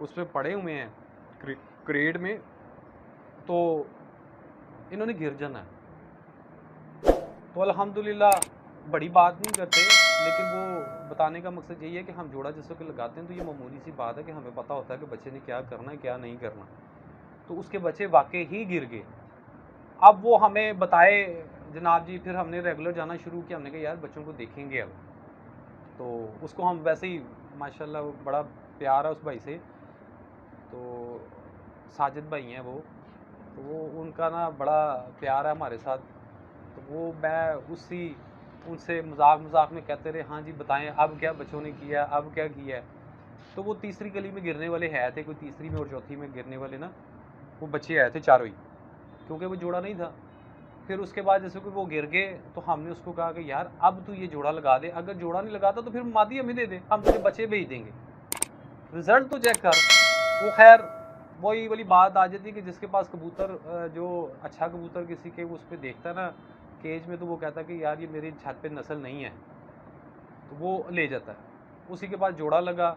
उसमें पड़े हुए हैं क्रेट में, तो इन्होंने गिर जाना है। तो अल्हम्दुलिल्लाह बड़ी बात नहीं करते, लेकिन वो बताने का मकसद यही है कि हम जोड़ा जिसको के लगाते हैं तो ये मामूली सी बात है कि हमें पता होता है कि बच्चे ने क्या करना है क्या नहीं करना। तो उसके बच्चे वाकई ही गिर गए। अब वो हमें बताए जनाब जी, फिर हमने रेगुलर जाना शुरू किया। हमने कहा यार बच्चों को देखेंगे अब। तो उसको हम वैसे ही माशाल्लाह बड़ा प्यार है उस भाई से, तो साजिद भाई हैं वो, तो वो उनका ना बड़ा प्यार है हमारे साथ। तो वो मैं उनसे मजाक में कहते रहे, हाँ जी बताएं अब क्या बच्चों ने किया, अब क्या किया है। तो वो तीसरी गली में गिरने वाले है थे, कोई तीसरी में और चौथी में गिरने वाले ना वो बच्चे आए थे चारों ही, क्योंकि वो जोड़ा नहीं था। फिर उसके बाद जैसे कि वो गिर गए तो हमने उसको कहा कि यार अब तू ये जोड़ा लगा दे, अगर जोड़ा नहीं लगाता तो फिर मादी हमें दे दे, हम तुझे बच्चे भेज देंगे, रिजल्ट तो चेक कर। वो खैर वही वाली बात आ जाती है कि जिसके पास कबूतर जो अच्छा कबूतर किसी के उस पर देखता है ना केज में, तो वो कहता है कि यार ये मेरी छत पे नस्ल नहीं है, तो वो ले जाता है। उसी के पास जोड़ा लगा,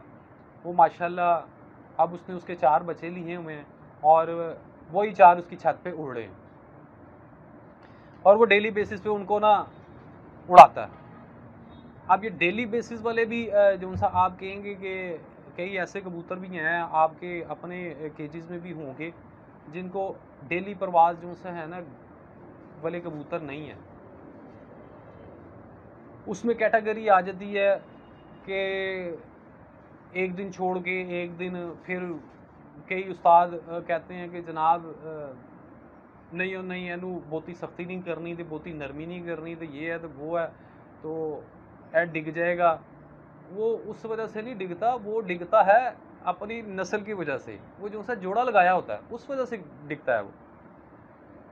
वो माशाल्लाह अब उसने उसके 4 बच्चे लिए हुए हैं और वही 4 उसकी छत पे उड़ रहे हैं और वो डेली बेसिस पे उनको ना उड़ाता है। अब ये डेली बेसिस वाले भी जो सा आप कहेंगे कि कई ऐसे कबूतर भी हैं आपके अपने केजेस में भी होंगे जिनको डेली परवाज़ जो सा है ना वाले कबूतर नहीं है। उसमें कैटेगरी आ जाती है कि एक दिन छोड़ के एक दिन, फिर कई उस्ताद कहते हैं कि जनाब नहीं एनू बहुती सख्ती नहीं करनी तो बहुती नरमी नहीं करनी, तो ये है तो वो है, तो ऐ डिग जाएगा। वो उस वजह से नहीं डिगता, वो डिगता है अपनी नस्ल की वजह से, वो जो सा जोड़ा लगाया होता है उस वजह से डिगता है वो।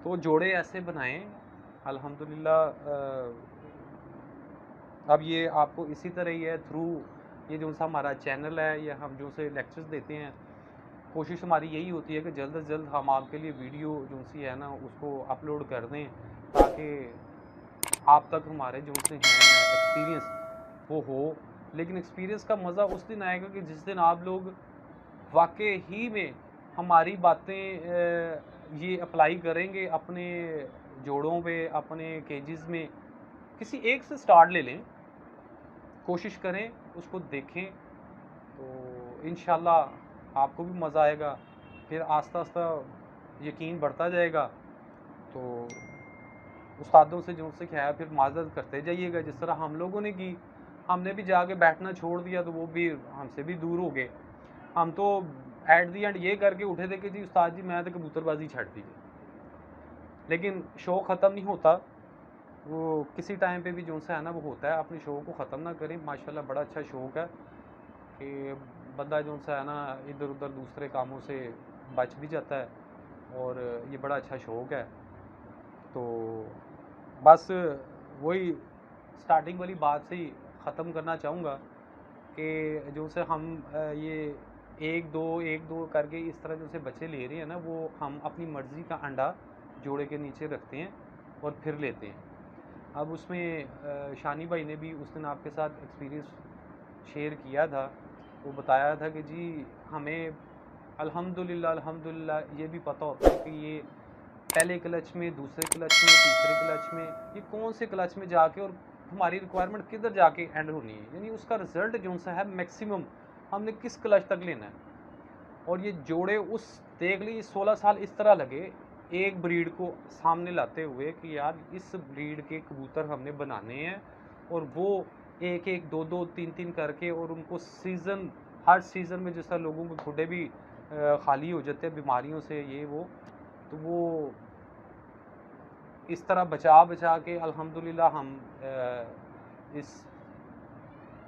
तो जोड़े ऐसे बनाएं अल्हम्दुलिल्लाह। अब ये आपको इसी तरह ही है थ्रू ये जो सा हमारा चैनल है, या हम जो से लेक्चर्स देते हैं, कोशिश हमारी यही होती है कि जल्द से जल्द हम आपके लिए वीडियो जो सी है ना उसको अपलोड कर दें, ताकि आप तक हमारे जो से हैं एक्सपीरियंस वो हो। लेकिन एक्सपीरियंस का मज़ा उस दिन आएगा कि जिस दिन आप लोग वाकई ही में हमारी बातें ये अप्लाई करेंगे अपने जोड़ों पे, अपने केजेस में। किसी एक से स्टार्ट ले लें, कोशिश करें, उसको देखें, तो इंशाल्लाह आपको भी मज़ा आएगा। फिर आस्ता आस्ता यकीन बढ़ता जाएगा। तो उस्तादों से जो से क्या है फिर माजरत करते जाइएगा, जिस तरह हम लोगों ने की। हमने भी जाके बैठना छोड़ दिया तो वो भी हमसे भी दूर हो गए। हम तो एट दी एंड ये करके उठे थे कि जी उस्ताद जी मैं तो कबूतरबाजी छड़ दीजिए, लेकिन शौक़ ख़त्म नहीं होता। वो किसी टाइम पे भी जो सा है ना वो होता है, अपने शौक़ को ख़त्म ना करें। माशाल्लाह बड़ा अच्छा शौक़ है कि बंदा जो सा है ना इधर उधर दूसरे कामों से बच भी जाता है, और ये बड़ा अच्छा शौक़ है। तो बस वही स्टार्टिंग वाली बात से ही ख़त्म करना चाहूँगा कि जो से हम ये एक दो करके इस तरह जो से बच्चे ले रहे हैं ना, वो हम अपनी मर्ज़ी का अंडा जोड़े के नीचे रखते हैं और फिर लेते हैं। अब उसमें शानी भाई ने भी उस दिन आपके साथ एक्सपीरियंस शेयर किया था। वो बताया था कि जी हमें अल्हम्दुलिल्लाह ये भी पता होता है कि ये पहले क्लच में, दूसरे क्लच में, तीसरे क्लच में, ये कौन से क्लच में जाके और हमारी रिक्वायरमेंट किधर जाके एंड होनी है, यानी उसका रिज़ल्ट जो सा है मैक्सिमम हमने किस क्लच तक लेना है। और ये जोड़े उस देख ली 16 साल इस तरह लगे एक ब्रीड को सामने लाते हुए कि यार इस ब्रीड के कबूतर हमने बनाने हैं, और वो एक एक दो दो तीन तीन करके, और उनको सीज़न हर सीज़न में जिस तरह लोगों के खुडे भी खाली हो जाते हैं बीमारियों से ये वो, तो वो इस तरह बचा के अल्हम्दुलिल्लाह हम इस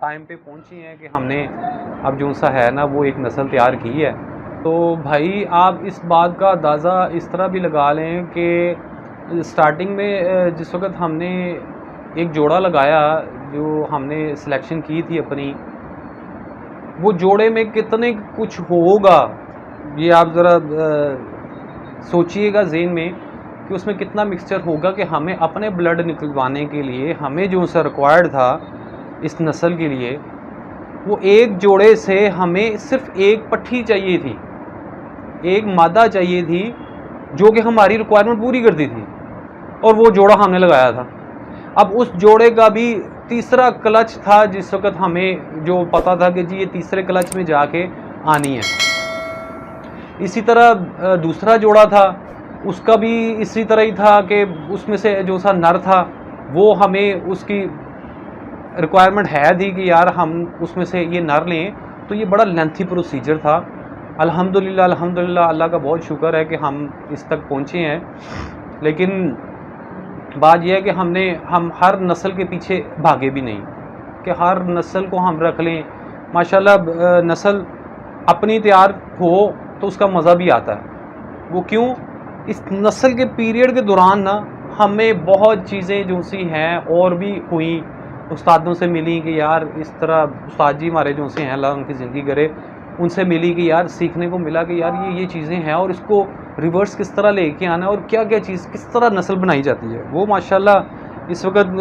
टाइम पे पहुंचे हैं कि हमने अब जो सा है ना वो एक नस्ल तैयार की है। तो भाई आप इस बात का अंदाज़ा इस तरह भी लगा लें कि स्टार्टिंग में जिस वक्त हमने एक जोड़ा लगाया, जो हमने सिलेक्शन की थी अपनी, वो जोड़े में कितने कुछ होगा ये आप ज़रा सोचिएगा ज़हन में कि उसमें कितना मिक्सचर होगा कि हमें अपने ब्लड निकलवाने के लिए हमें जो सा रिक्वायर्ड था इस नस्ल के लिए, वो एक जोड़े से हमें सिर्फ एक पट्ठी चाहिए थी, एक मादा चाहिए थी जो कि हमारी रिक्वायरमेंट पूरी करती थी, और वो जोड़ा हमने लगाया था। अब उस जोड़े का भी तीसरा क्लच था जिस वक्त हमें जो पता था कि जी ये तीसरे क्लच में जाके आनी है। इसी तरह दूसरा जोड़ा था, उसका भी इसी तरह ही था कि उसमें से जो सा नर था वो हमें उसकी रिक्वायरमेंट है थी कि यार हम उसमें से ये नर लें। तो ये बड़ा लेंथी प्रोसीजर था। अल्हम्दुलिल्लाह अल्हम्दुलिल्लाह अल्लाह का बहुत शुक्र है कि हम इस तक पहुँचे हैं। लेकिन बात यह है कि हम हर नस्ल के पीछे भागे भी नहीं कि हर नस्ल को हम रख लें। माशाल्लाह नस्ल अपनी तैयार हो तो उसका मज़ा भी आता है। वो क्यों? इस नस्ल के पीरियड के दौरान ना हमें बहुत चीज़ें जो सी हैं और भी हुई, उस्तादों से मिली कि यार इस तरह उस्ताद जी हमारे जो से हैं अल्लाह उनकी ज़िंदगी करे, उनसे मिली कि यार सीखने को मिला कि यार ये चीज़ें हैं और इसको रिवर्स किस तरह लेके आना है और क्या क्या चीज़ किस तरह नस्ल बनाई जाती है। वो माशाल्लाह इस वक्त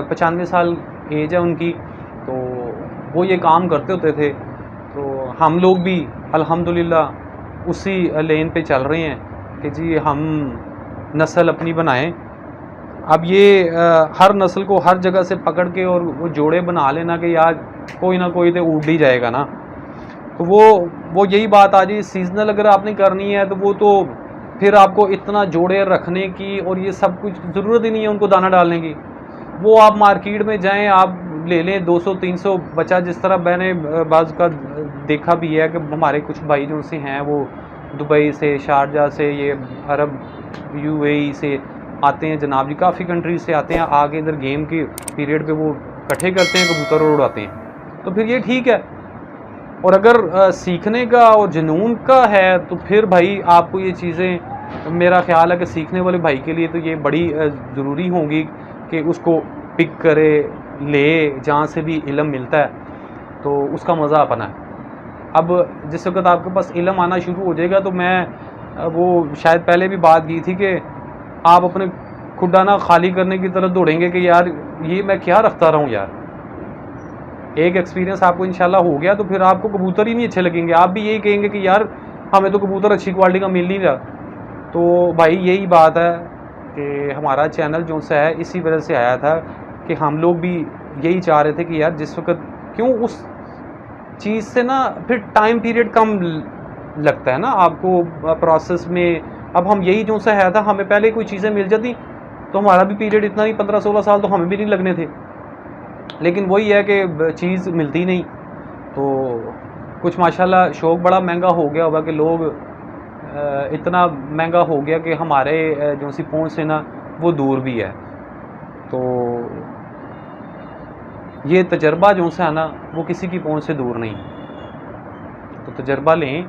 95 साल एज है उनकी, तो वो ये काम करते होते थे। तो हम लोग भी अल्हम्दुलिल्लाह उसी लेन पे चल रहे हैं कि जी हम नस्ल अपनी बनाएं। अब ये हर नस्ल को हर जगह से पकड़ के और वो जोड़े बना लेना कि यार कोई ना कोई तो उड़ ही जाएगा ना, तो वो यही बात आ जाए। सीजनल अगर आपने करनी है तो वो तो फिर आपको इतना जोड़े रखने की और ये सब कुछ ज़रूरत ही नहीं है उनको दाना डालने की। वो आप मार्केट में जाएं, आप ले लें 200-300 बच्चा, जिस तरह मैंने बाज़ का देखा भी है कि हमारे कुछ भाई जो से हैं वो दुबई से, शारजा से, ये अरब यूएई से आते हैं जनाब जी, काफ़ी कंट्रीज से आते हैं, आगे इधर गेम के पीरियड पे वो इकट्ठे करते हैं कबूतर और उड़ाते हैं। तो फिर ये ठीक है। और अगर सीखने का और जुनून का है तो फिर भाई आपको ये चीज़ें, मेरा ख्याल है कि सीखने वाले भाई के लिए तो ये बड़ी ज़रूरी होंगी कि उसको पिक करे, ले, जहाँ से भी इल्म मिलता है तो उसका मज़ा अपना है। अब जिस वक्त आपके पास इल्म आना शुरू हो जाएगा तो मैं वो शायद पहले भी बात की थी कि आप अपने खुड्डा ना खाली करने की तरफ दौड़ेंगे कि यार ये मैं क्या रखता रहा हूँ यार। एक एक्सपीरियंस आपको इंशाल्लाह हो गया तो फिर आपको कबूतर ही नहीं अच्छे लगेंगे, आप भी यही कहेंगे कि यार हमें तो कबूतर अच्छी क्वालिटी का मिल नहीं रहा। तो भाई यही बात है कि हमारा चैनल जो सा है इसी वजह से आया था कि हम लोग भी यही चाह रहे थे कि यार जिस वक्त क्यों उस चीज़ से ना फिर टाइम पीरियड कम लगता है ना आपको प्रोसेस में। अब हम यही जो सा है था, हमें पहले कोई चीज़ें मिल जाती तो हमारा भी पीरियड इतना नहीं, 15-16 साल तो हमें भी नहीं लगने थे। लेकिन वही है कि चीज़ मिलती नहीं, तो कुछ माशाल्लाह शौक़ बड़ा महंगा हो गया होगा कि लोग इतना महंगा हो गया कि हमारे जो सी पहुंच से ना वो दूर भी है। तो ये तजर्बा जो सा है ना वो किसी की पहुंच से दूर नहीं, तो तजर्बा लें।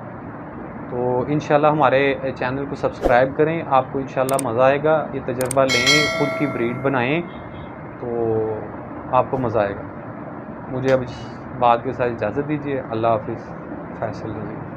तो इंशाल्लाह हमारे चैनल को सब्सक्राइब करें, आपको इंशाल्लाह मज़ा आएगा। ये तजर्बा लें, खुद की ब्रीड बनाएं तो आपको मज़ा आएगा। मुझे अब इस बात के साथ इजाज़त दीजिए। अल्लाह हाफ़िज़। फैसल रज़ी।